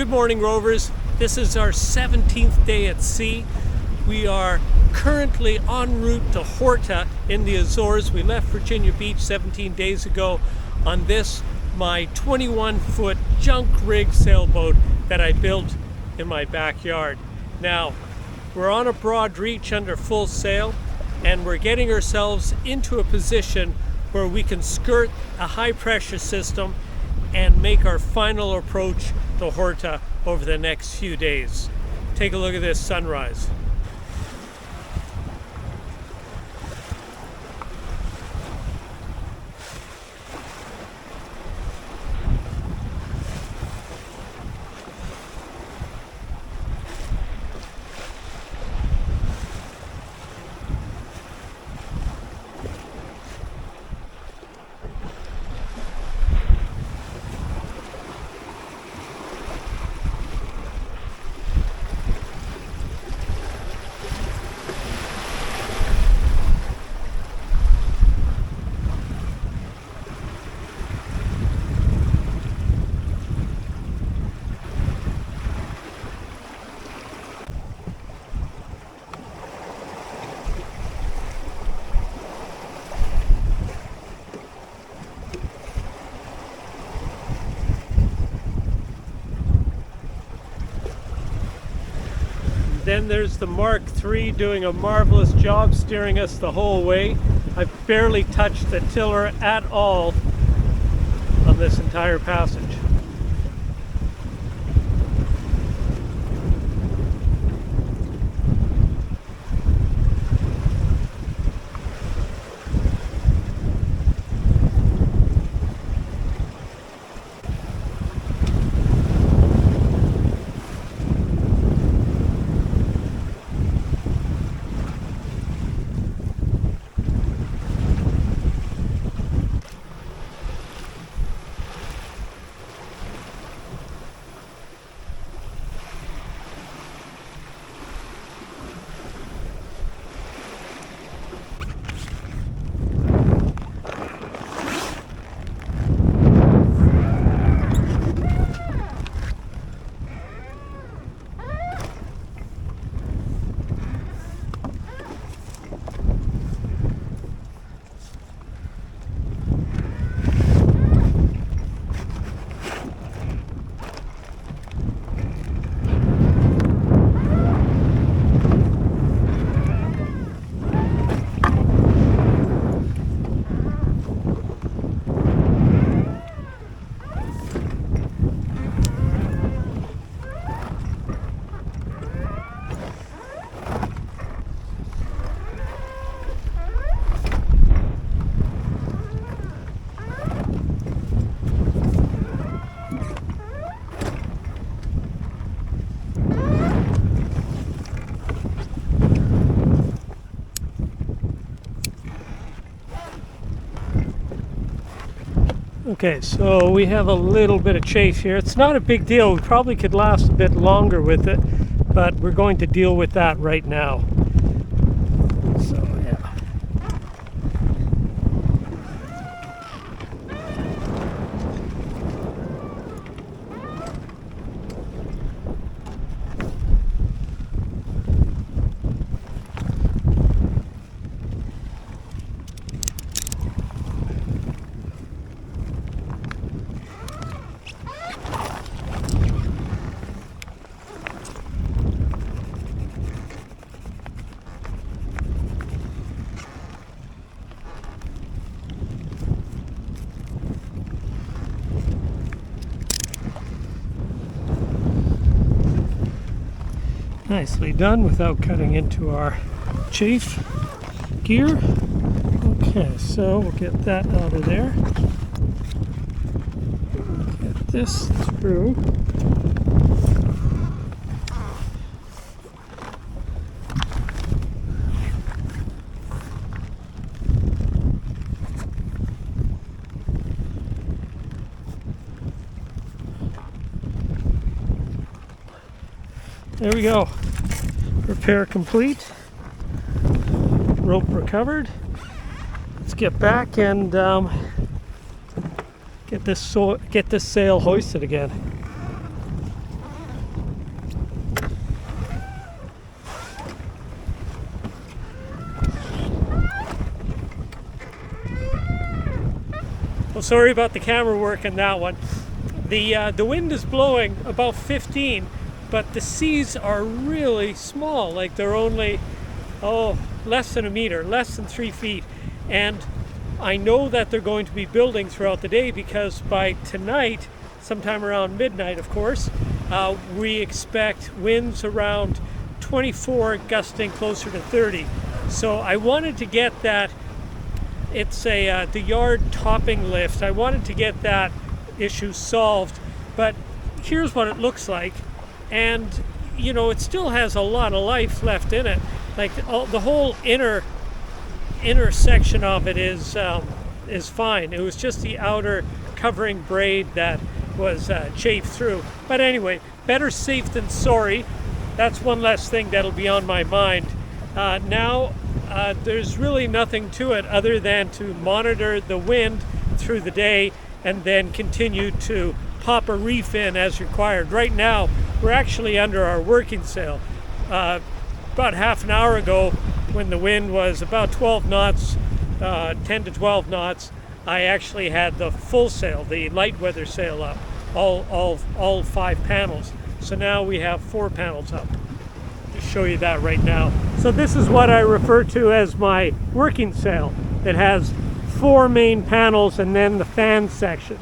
Good morning, Rovers. This is our 17th day at sea. We are currently en route to Horta in the Azores. We left Virginia Beach 17 days ago on this, my 21-foot junk rig sailboat that I built in my backyard. Now, we're on a broad reach under full sail, and we're getting ourselves into a position where we can skirt a high pressure system and make our final approach to Horta over the next few days. Take a look at this sunrise. Then there's the Mark III doing a marvelous job steering us the whole way. I've barely touched the tiller at all on this entire passage. Okay, so we have a little bit of chafe here. It's not a big deal. We probably could last a bit longer with it, but we're going to deal with that right now. So, yeah. Nicely done without cutting into our chafe gear. Okay, so we'll get that out of there. Get this through. There we go. Repair complete. Rope recovered. Let's get back and get this sail hoisted again. Well, sorry about the camera work in that one. The wind is blowing about 15, but the seas are really small. Like they're only, less than a meter, less than 3 feet. And I know that they're going to be building throughout the day, because by tonight, sometime around midnight, of course, we expect winds around 24, gusting closer to 30. So I wanted to get that. It's the yard topping lift. I wanted to get that issue solved, but here's what it looks like. And you know, it still has a lot of life left in it. Like the whole inner section of it is fine. It was just the outer covering braid that was chafed through. But anyway, better safe than sorry. That's one less thing that'll be on my mind. Now there's really nothing to it other than to monitor the wind through the day and then continue to pop a reef in as required. Right now, we're actually under our working sail. About half an hour ago, when the wind was about 12 knots, 10 to 12 knots, I actually had the full sail, the light weather sail up, all 5 panels. So now we have 4 panels up. I'll show you that right now. So this is what I refer to as my working sail. It has 4 main panels and then the fan section.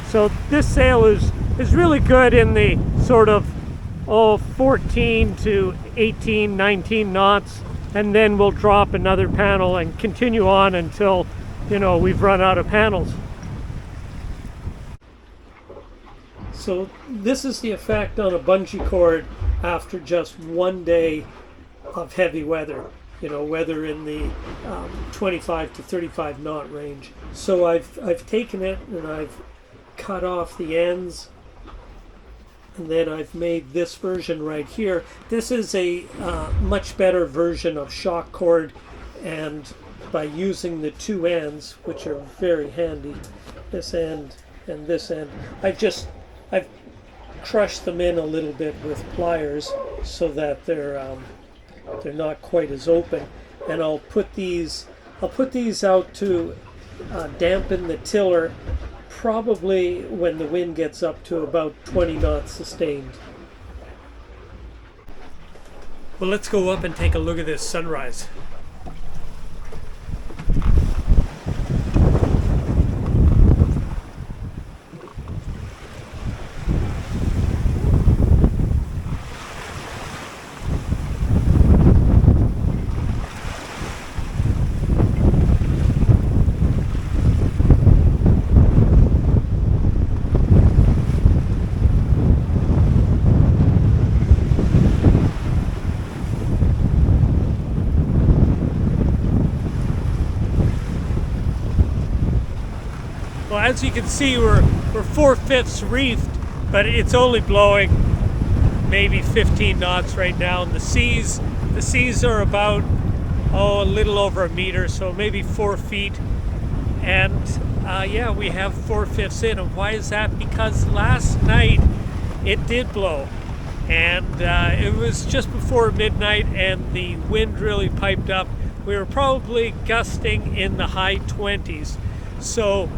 So this sail is really good in the sort of 14 to 18, 19 knots, and then we'll drop another panel and continue on until, you know, we've run out of panels. So this is the effect on a bungee cord after just one day of heavy weather, you know, weather in the 25 to 35 knot range. So I've taken it and I've cut off the ends, and then I've made this version right here. This is a much better version of shock cord, and by using the 2 ends, which are very handy, this end and this end, I've crushed them in a little bit with pliers so that they're not quite as open. And I'll put these out to dampen the tiller, probably when the wind gets up to about 20 knots sustained. Well, let's go up and take a look at this sunrise. Well, as you can see, we're 4/5 reefed, but it's only blowing maybe 15 knots right now. And the seas are about a little over a meter, so maybe 4 feet. And yeah, we have 4/5 in. And why is that? Because last night it did blow, and it was just before midnight, and the wind really piped up. We were probably gusting in the high 20s. So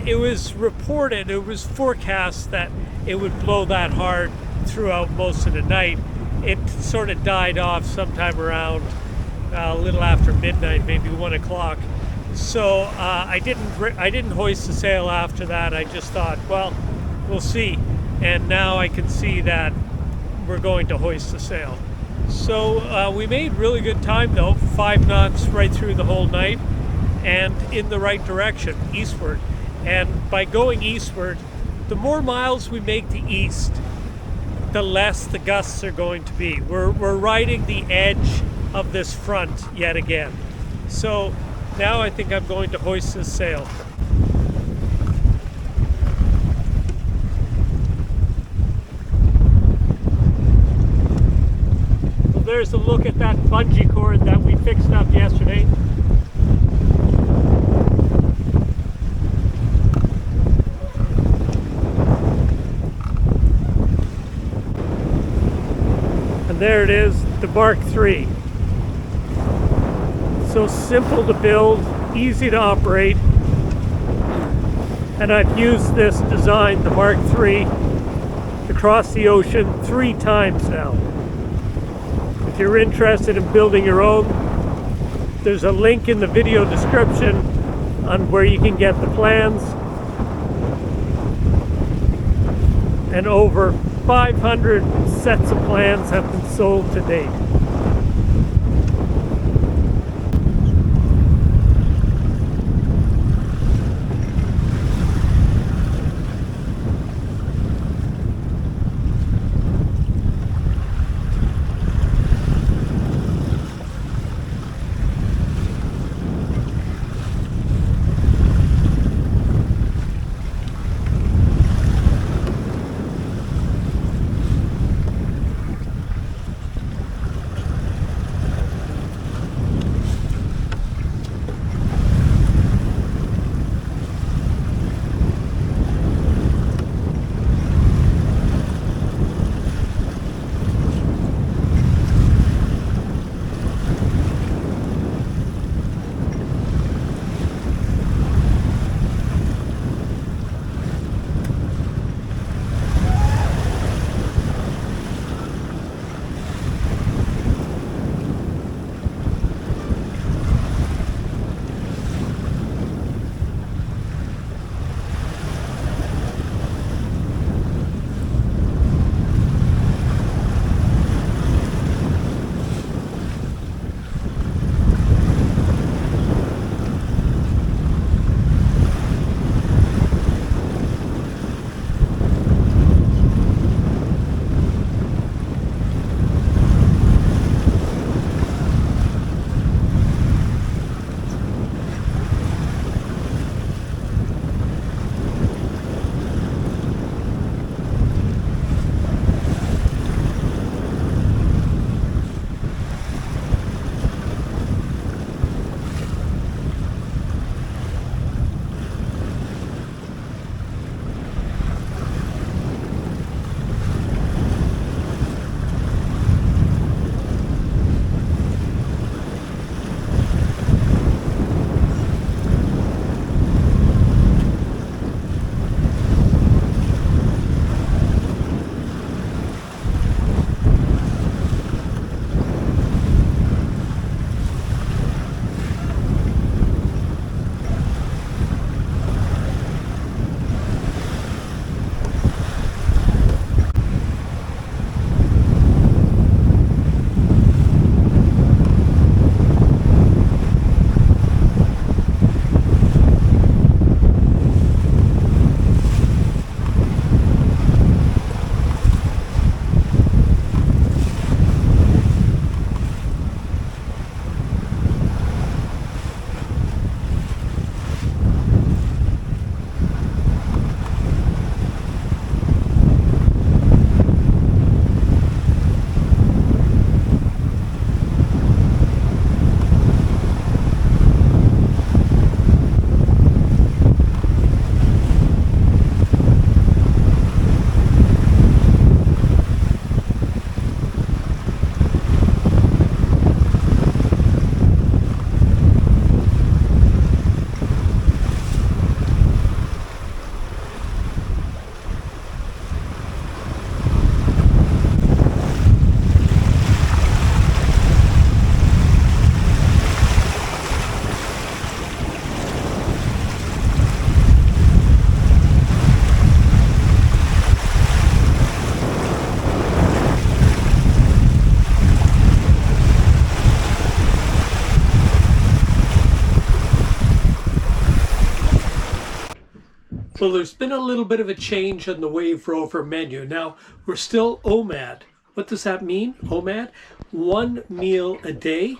it was reported, it was forecast that it would blow that hard throughout most of the night. It sort of died off sometime around a little after midnight, maybe 1 o'clock. So I didn't hoist the sail after that. I just thought, well, we'll see. And now I can see that we're going to hoist the sail. So we made really good time though, 5 knots right through the whole night, and in the right direction, eastward. And by going eastward, the more miles we make to east, the less the gusts are going to be. We're riding the edge of this front yet again. So now I think I'm going to hoist this sail. So there's a look at that bungee cord that we fixed up yesterday. And there it is, the Mark III. So simple to build, easy to operate. And I've used this design, the Mark III, to cross the ocean 3 times now. If you're interested in building your own, there's a link in the video description on where you can get the plans. And over 500 sets of plans have been sold to date. So there's been a little bit of a change in the Wave Rover menu. Now, we're still OMAD. What does that mean, OMAD? 1 meal a day.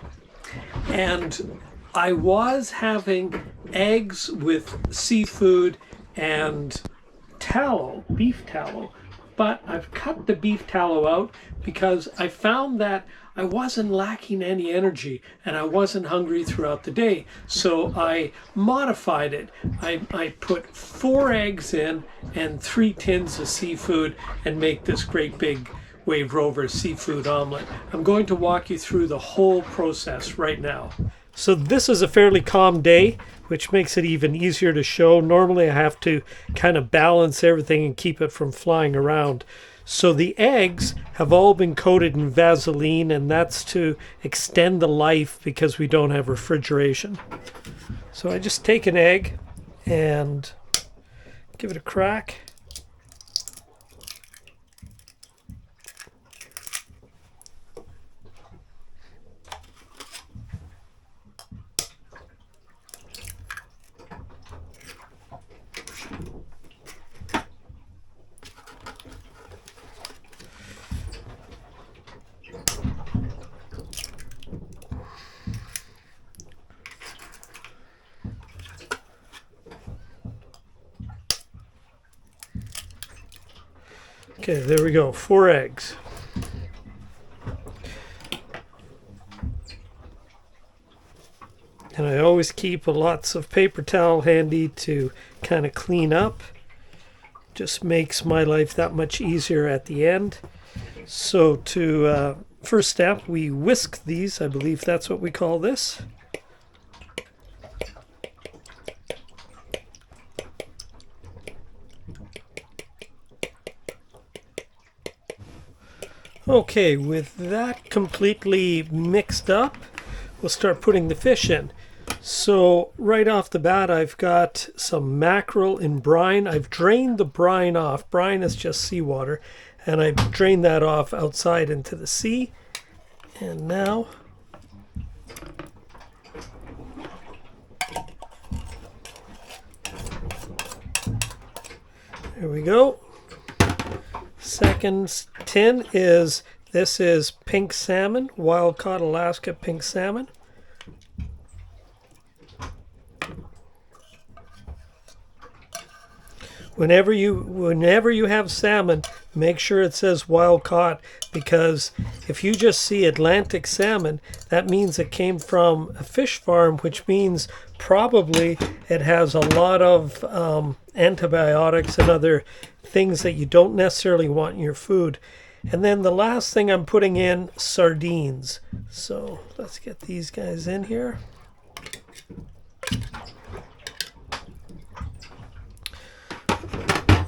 And I was having eggs with seafood and tallow, beef tallow, but I've cut the beef tallow out because I found that I wasn't lacking any energy and I wasn't hungry throughout the day. So I modified it. I put 4 eggs in and 3 tins of seafood and make this great big Wave Rover seafood omelet. I'm going to walk you through the whole process right now. So this is a fairly calm day. which makes it even easier to show. Normally I have to kind of balance everything and keep it from flying around. So the eggs have all been coated in Vaseline, and that's to extend the life because we don't have refrigeration. So I just take an egg and give it a crack. Okay, there we go, 4 eggs. And I always keep lots of paper towel handy to kind of clean up. Just makes my life that much easier at the end. So to first step, we whisk these. I believe that's what we call this. Okay, with that completely mixed up, we'll start putting the fish in. So right off the bat, I've got some mackerel in brine. I've drained the brine off. Brine is just seawater, and I've drained that off outside into the sea. And now there we go. Second tin is, this is pink salmon, wild caught Alaska pink salmon. Whenever you have salmon, make sure it says wild caught, because if you just see Atlantic salmon, that means it came from a fish farm, which means probably it has a lot of antibiotics and other things that you don't necessarily want in your food. And then the last thing I'm putting in, sardines. So let's get these guys in here.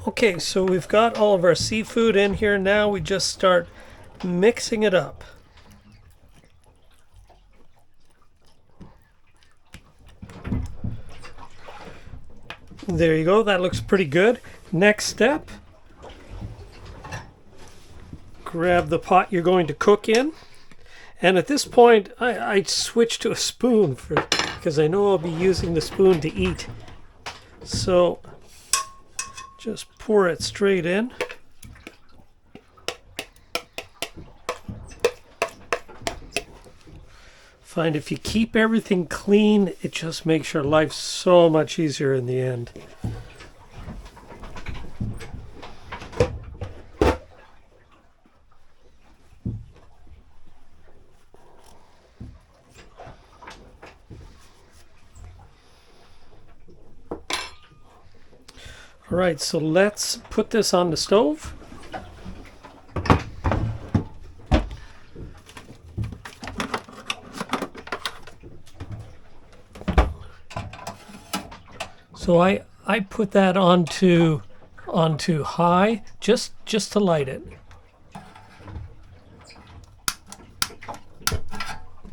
Okay, so we've got all of our seafood in here. Now we just start mixing it up. There you go, that looks pretty good. Next step, grab the pot you're going to cook in. And at this point, I switch to a spoon because I know I'll be using the spoon to eat. So just pour it straight in. Find if you keep everything clean, it just makes your life so much easier in the end. All right, so let's put this on the stove. So I put that onto high just to light it.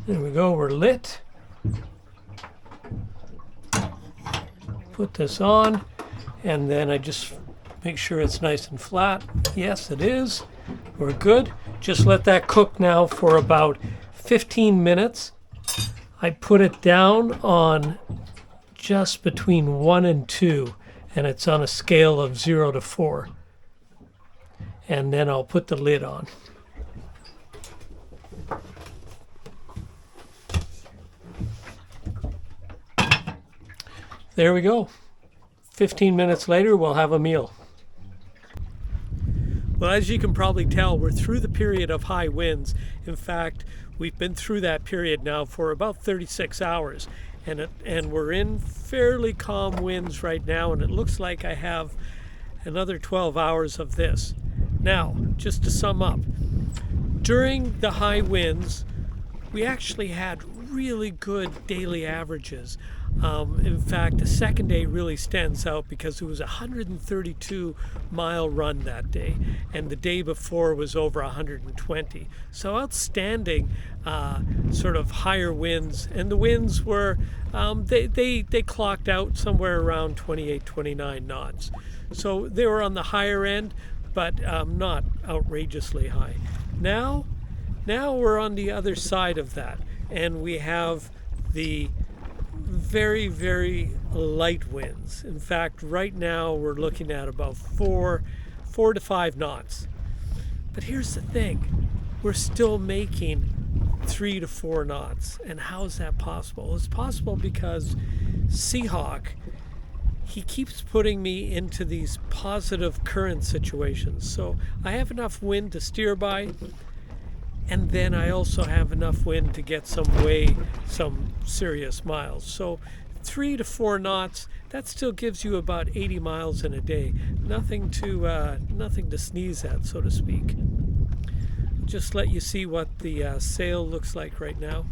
There we go, we're lit. Put this on, and then I just make sure it's nice and flat. Yes, it is. We're good. Just let that cook now for about 15 minutes. I put it down on just between 1 and 2, and it's on a scale of 0 to 4. And then I'll put the lid on. There we go. 15 minutes later, we'll have a meal. Well, as you can probably tell, we're through the period of high winds. In fact, we've been through that period now for about 36 hours. And we're in fairly calm winds right now, and it looks like I have another 12 hours of this. Now, just to sum up, during the high winds, we actually had really good daily averages. In fact, the second day really stands out because it was a 132-mile run that day, and the day before was over 120. So outstanding, sort of higher winds, and the winds were they clocked out somewhere around 28, 29 knots. So they were on the higher end, but not outrageously high. Now we're on the other side of that, and we have the very, very light winds. In fact, right now we're looking at about 4 to 5 knots. But here's the thing, we're still making 3 to 4 knots. And how is that possible? It's possible because Seahawk, he keeps putting me into these positive current situations. So I have enough wind to steer by, and then I also have enough wind to get some serious miles. So 3 to 4 knots, that still gives you about 80 miles in a day. Nothing to sneeze at, so to speak. Just let you see what the sail looks like right now.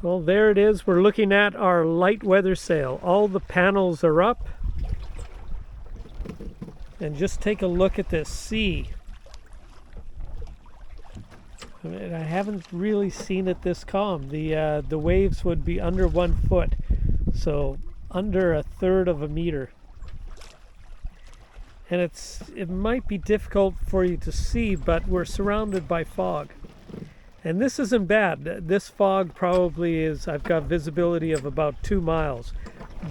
Well, there it is. We're looking at our light weather sail. All the panels are up. And just take a look at this sea. I mean, I haven't really seen it this calm. The waves would be under 1 foot, so under 1/3 of a meter. And it might be difficult for you to see, but we're surrounded by fog. And this isn't bad. This fog probably is, I've got visibility of about 2 miles.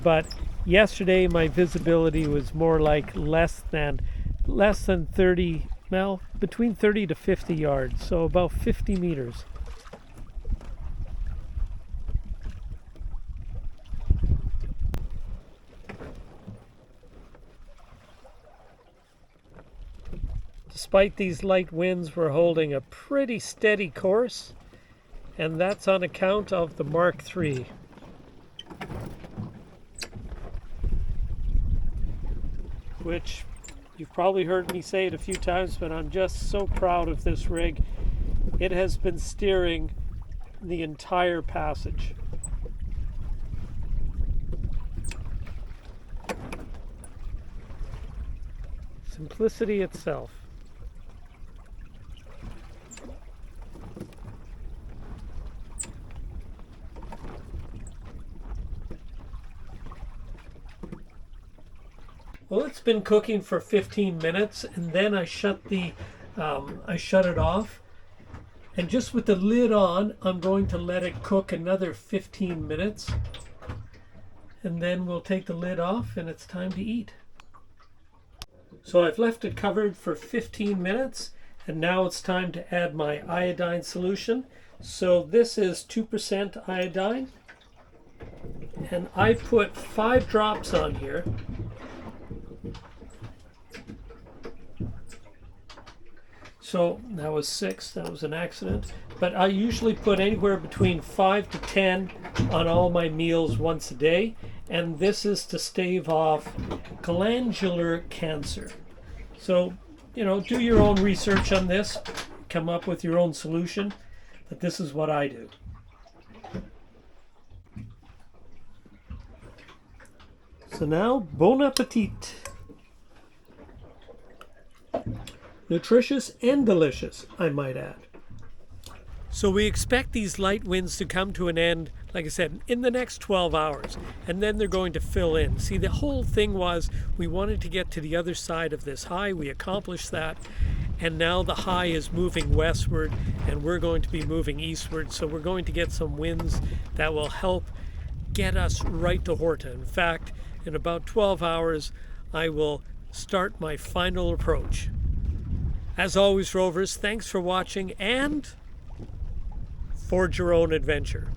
But yesterday my visibility was more like less than 30, well, between 30 to 50 yards, so about 50 meters. Despite these light winds, we're holding a pretty steady course, and that's on account of the Mark III. Which, you've probably heard me say it a few times, but I'm just so proud of this rig. It has been steering the entire passage. Simplicity itself. Well, it's been cooking for 15 minutes, and then I shut it off. And just with the lid on, I'm going to let it cook another 15 minutes. And then we'll take the lid off, and it's time to eat. So I've left it covered for 15 minutes, and now it's time to add my iodine solution. So this is 2% iodine, and I put 5 drops on here. So that was 6, that was an accident. But I usually put anywhere between 5 to 10 on all my meals once a day. And this is to stave off glandular cancer. So, do your own research on this. Come up with your own solution. But this is what I do. So now, bon appetit. Nutritious and delicious, I might add. So we expect these light winds to come to an end, like I said, in the next 12 hours, and then they're going to fill in. See, the whole thing was we wanted to get to the other side of this high. We accomplished that, and now the high is moving westward, and we're going to be moving eastward, so we're going to get some winds that will help get us right to Horta. In fact, in about 12 hours, I will start my final approach. As always, Rovers, thanks for watching, and forge your own adventure.